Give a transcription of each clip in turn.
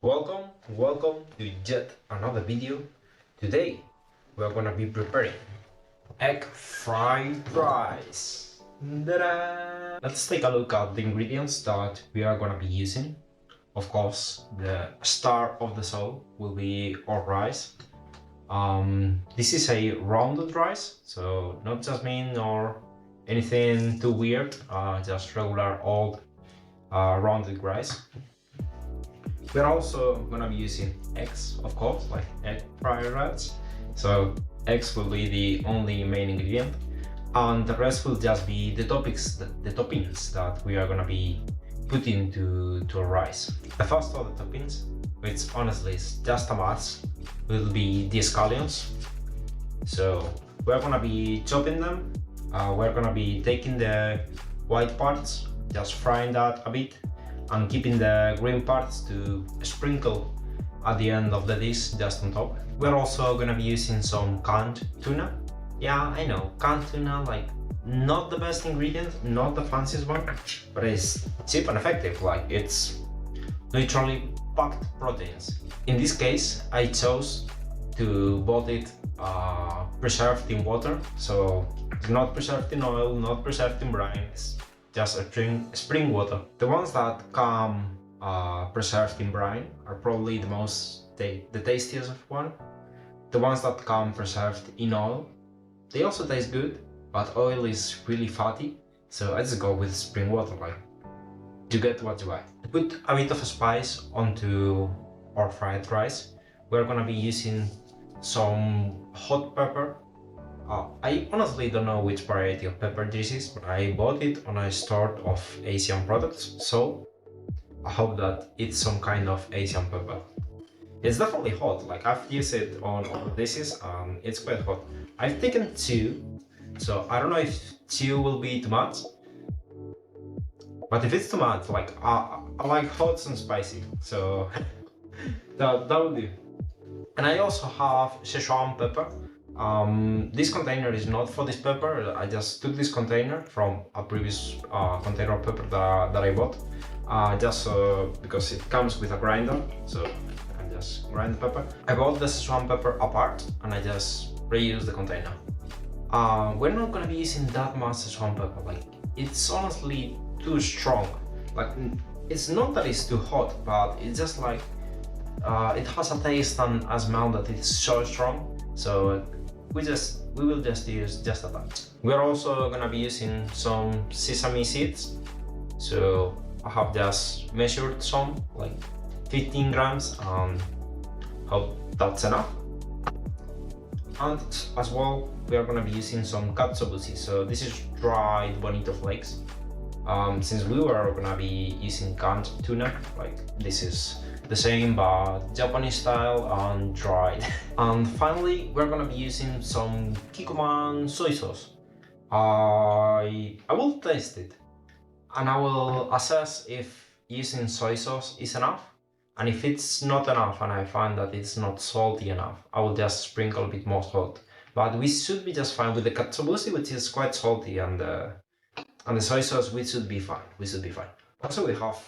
Welcome to yet another video. Today we are gonna be preparing egg fried rice. Ta-da! Let's take a look at the ingredients that we are gonna be using. Of course, the star of the show will be our rice. This is a rounded rice, so not jasmine or anything too weird, just regular old rounded rice. We're also gonna be using eggs, of course, like egg fried rice. So eggs will be the only main ingredient, and the rest will just be the toppings that we are gonna be putting to our rice. The first of the toppings, which honestly is just a must, will be the scallions. So we're gonna be chopping them. We're gonna be taking the white parts, just frying that a bit, and keeping the green parts to sprinkle at the end of the dish, just on top. We're also gonna be using some canned tuna. Yeah, I know, canned tuna, like not the best ingredient, not the fanciest one, but it's cheap and effective. Like it's literally packed proteins. In this case, I chose to both it preserved in water, so it's not preserved in oil, not preserved in brine. It's just a spring water. The ones that come preserved in brine are probably the tastiest one. The ones that come preserved in oil, they also taste good, but oil is really fatty, so I just go with spring water. Like, you get what you buy. To put a bit of spice onto our fried rice, we're gonna be using some hot pepper. I honestly don't know which variety of pepper this is, but I bought it on a store of Asian products, so I hope that it's some kind of Asian pepper. It's definitely hot, like I've used it on other dishes and it's quite hot. I've taken two, so I don't know if two will be too much, but if it's too much, like I like hot and spicy, so that will do. And I also have Szechuan pepper. This container is not for this pepper. I just took this container from a previous container of pepper that I bought, just because it comes with a grinder, so I can just grind the pepper. I bought the Szechuan pepper apart and I just reused the container. We're not gonna be using that much Szechuan pepper. Like, it's honestly too strong. Like, it's not that it's too hot, but it's just like it has a taste and a smell that is so strong. So we will just use just a touch. We're also gonna be using some sesame seeds. So I have just measured some, like 15 grams, and hope that's enough. And as well, we are gonna be using some katsuobushi. So this is dried bonito flakes. Since we were gonna be using canned tuna, like this is the same but Japanese style and dried. And finally, we're gonna be using some Kikkoman soy sauce. I will taste it and I will assess if using soy sauce is enough. And if it's not enough and I find that it's not salty enough, I will just sprinkle a bit more salt. But we should be just fine with the katsuobushi, which is quite salty, and the soy sauce, we should be fine. We should be fine. Also, we have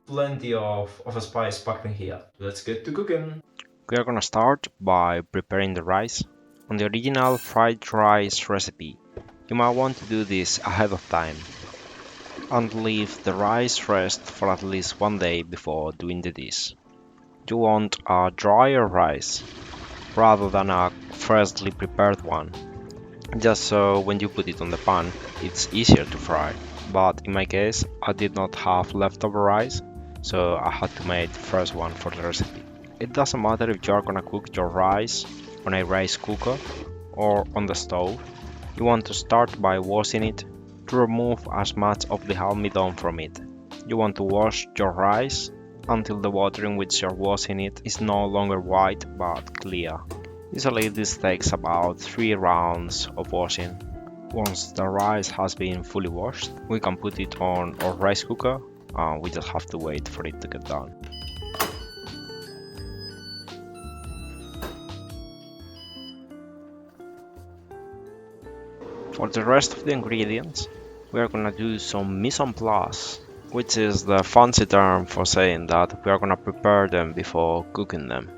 plenty of spice packed in here. Let's get to cooking. We are gonna start by preparing the rice. On the original fried rice recipe, you might want to do this ahead of time and leave the rice rest for at least one day before doing the dish. You want a drier rice rather than a freshly prepared one, just so when you put it on the pan, it's easier to fry. But in my case, I did not have leftover rice, so I had to make the first one for the recipe. It doesn't matter if you're gonna cook your rice on a rice cooker or on the stove. You want to start by washing it to remove as much of the almidon from it. You want to wash your rice until the water in which you're washing it is no longer white but clear. Usually this takes about 3 rounds of washing. Once the rice has been fully washed, we can put it on our rice cooker and we just have to wait for it to get done. For the rest of the ingredients, we are gonna do some mise en place which is the fancy term for saying that we are gonna prepare them before cooking them.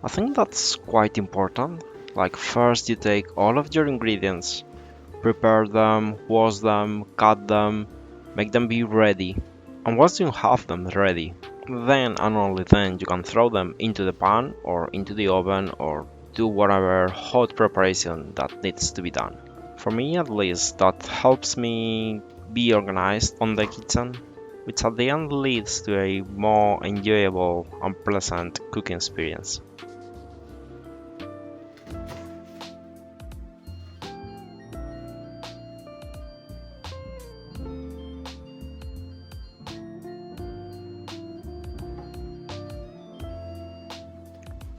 I think that's quite important. Like first you take all of your ingredients, prepare them, wash them, cut them, make them be ready. And once you have them ready, then and only then you can throw them into the pan or into the oven or do whatever hot preparation that needs to be done. For me at least, that helps me be organized on the kitchen, which at the end leads to a more enjoyable and pleasant cooking experience.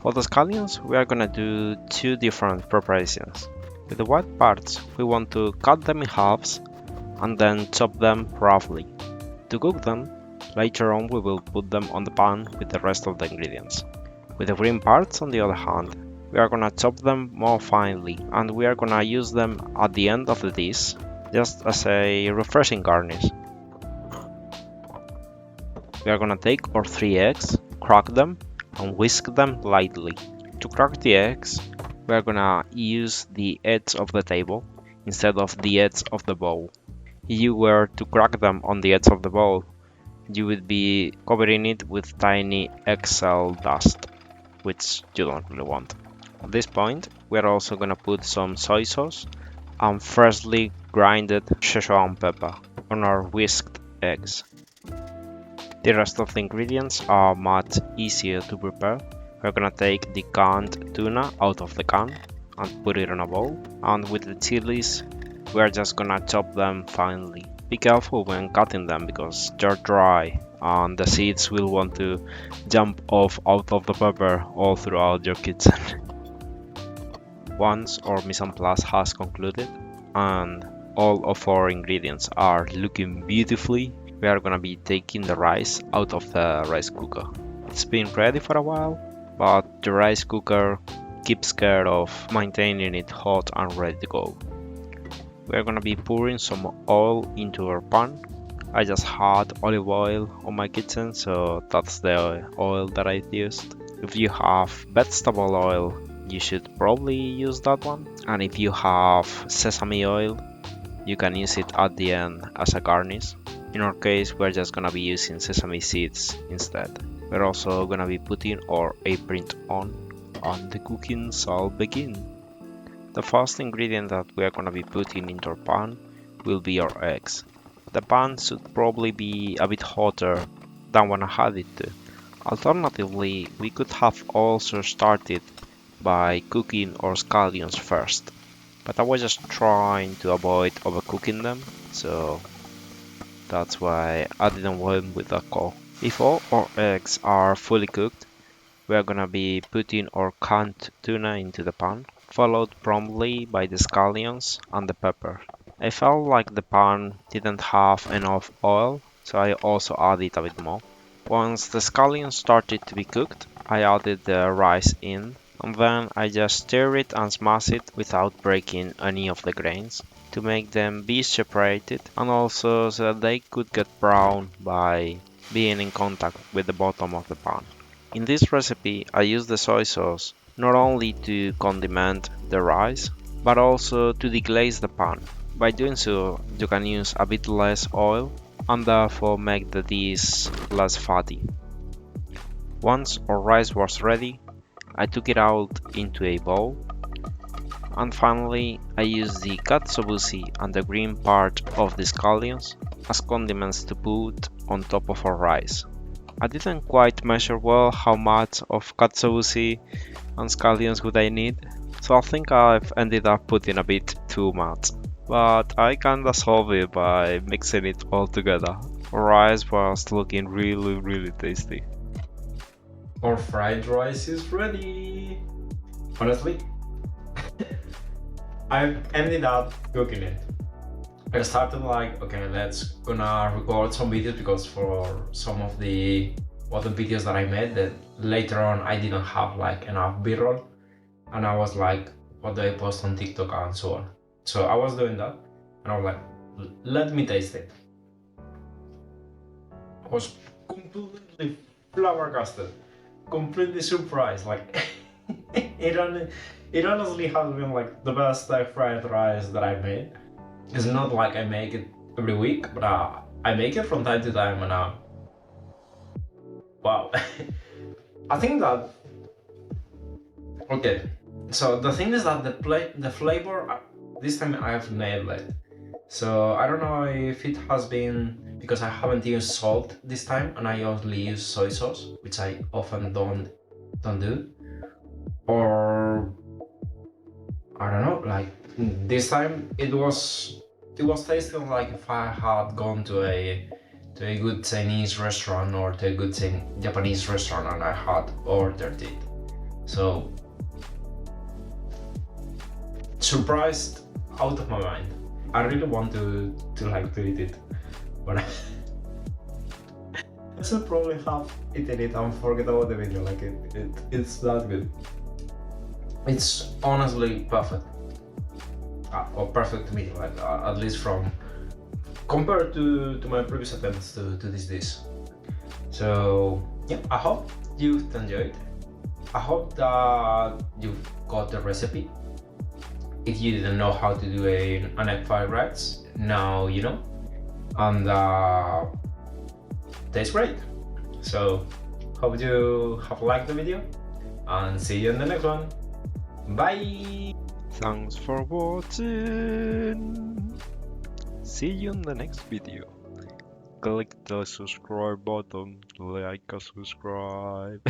For the scallions, we are gonna do two different preparations. With the white parts, we want to cut them in halves and then chop them roughly. To cook them, later on we will put them on the pan with the rest of the ingredients. With the green parts, on the other hand, we are gonna chop them more finely and we are gonna use them at the end of the dish just as a refreshing garnish. We are gonna take our 3 eggs, crack them, and whisk them lightly. To crack the eggs, we are gonna use the edge of the table instead of the edge of the bowl. If you were to crack them on the edge of the bowl, you would be covering it with tiny egg-shell dust, which you don't really want. At this point, we are also gonna put some soy sauce and freshly grinded Szechuan pepper on our whisked eggs. The rest of the ingredients are much easier to prepare. We're gonna take the canned tuna out of the can and put it in a bowl, and with the chilies, we're just gonna chop them finely. Be careful when cutting them because they're dry and the seeds will want to jump off out of the pepper all throughout your kitchen. Once our mise en place has concluded and all of our ingredients are looking beautifully, we are gonna be taking the rice out of the rice cooker. It's been ready for a while, but the rice cooker keeps care of maintaining it hot and ready to go. We are gonna be pouring some oil into our pan. I just had olive oil on my kitchen, so that's the oil that I used. If you have vegetable oil, you should probably use that one. And if you have sesame oil, you can use it at the end as a garnish. In our case, we're just gonna be using sesame seeds instead. We're also gonna be putting our apron on and the cooking shall begin. The first ingredient that we are gonna be putting into our pan will be our eggs. The pan should probably be a bit hotter than when I had it to. Alternatively, we could have also started by cooking our scallions first, but I was just trying to avoid overcooking them, so that's why I didn't went with that call. If all our eggs are fully cooked, we are gonna be putting our canned tuna into the pan, followed promptly by the scallions and the pepper. I felt like the pan didn't have enough oil, so I also added a bit more. Once the scallions started to be cooked, I added the rice in, and then I just stir it and smash it without breaking any of the grains, to make them be separated and also so that they could get brown by being in contact with the bottom of the pan. In this recipe I use the soy sauce not only to condiment the rice but also to deglaze the pan. By doing so you can use a bit less oil and therefore make the dish less fatty. Once our rice was ready, I took it out into a bowl. And finally, I used the katsuobushi and the green part of the scallions as condiments to put on top of our rice. I didn't quite measure well how much of katsuobushi and scallions would I need, so I think I've ended up putting a bit too much. But I kinda solved it by mixing it all together. Our rice was looking really tasty. Our fried rice is ready. Honestly, I ended up cooking it. I started like, okay, let's gonna record some videos because for some of the other videos that I made that later on I didn't have like enough b-roll, and I was like, what do I post on TikTok and so on. So I was doing that and I was like, let me taste it. I was completely flabbergasted, completely surprised. Like it only, it honestly has been like the best fried rice that I made. It's not like I make it every week, but I make it from time to time, and wow. I think that okay. So the thing is that the flavor this time I have nailed it. So I don't know if it has been because I haven't used salt this time and I only use soy sauce, which I often don't do, or I don't know. Like this time it was tasting like if I had gone to a good Chinese restaurant or to a good Japanese restaurant and I had ordered it. So surprised out of my mind. I really want to eat it, but I should probably have eaten it and forget about the video. Like it's that good. It's honestly perfect, or perfect to me. Like at least from compared to my previous attempts to this dish. So yeah, I hope you've enjoyed. I hope that you've got the recipe. If you didn't know how to do an egg fried rice, now you know, and tastes great. So hope you have liked the video, and see you in the next one. Bye. Thanks for watching. See you in the next video. Click the subscribe button, like and subscribe.